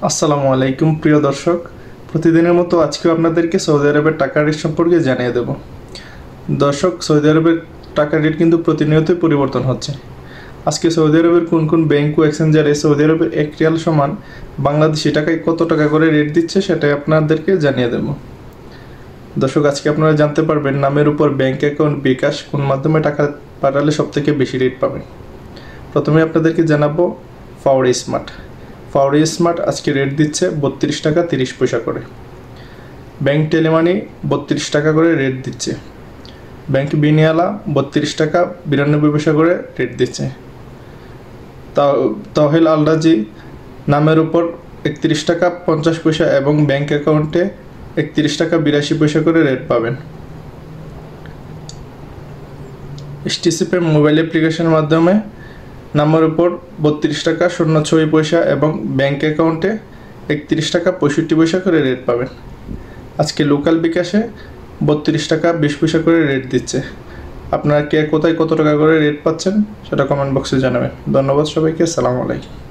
আসসালামু আলাইকুম প্রিয় দর্শক। প্রতিদিনের মতো আজকেও আপনাদেরকে সৌদি আরবের টাকা রেট সম্পর্কে জানিয়ে দেব। দর্শক, সৌদি আরবের টাকা রেট কিন্তু প্রতিনিয়তই পরিবর্তন হচ্ছে। আজকে সৌদি আরবের কোন কোন ব্যাংক ও এক্সচেঞ্জারে সৌদি আরবের 1 রিয়াল সমান বাংলাদেশি টাকায় কত টাকা করে রেট দিচ্ছে সেটাই আপনাদেরকে জানিয়ে দেব। দর্শক, আজকে আপনারা জানতে পারবেন নামের উপর ব্যাংক অ্যাকাউন্ট বিকাশ কোন মাধ্যমে টাকা পাঠালে সবথেকে বেশি রেট পাবেন। প্রথমে আপনাদেরকে জানাবো ফাওরি স্মার্ট। ফাওরি স্মার্ট আজকে রেট দিচ্ছে 32 টাকা 30 পয়সা করে। ব্যাংক টেলিমানি 32 টাকা করে রেট দিচ্ছে। ব্যাংক বিনিয়ালা 32 টাকা 92 পয়সা করে রেট দিচ্ছে। তাওহিল আল রাজি নামের উপর 31 টাকা 50 পয়সা এবং ব্যাংক অ্যাকাউন্টে 31 টাকা 82 পয়সা করে রেট পাবেন। এসটিসি পে মোবাইল অ্যাপ্লিকেশনের মাধ্যমে নামের উপর 32 টাকা 06 পয়সা এবং ব্যাংক অ্যাকাউন্টে 31 টাকা 65 পয়সা করে রেট পাবেন। আজকে লোকাল বিকাশে 32 টাকা 20 পয়সা করে রেট দিচ্ছে। আপনারা কে কোথায় কত টাকা করে রেট পাচ্ছেন সেটা কমেন্ট বক্সে জানাবেন। ধন্যবাদ সবাইকে। আসসালামু আলাইকুম।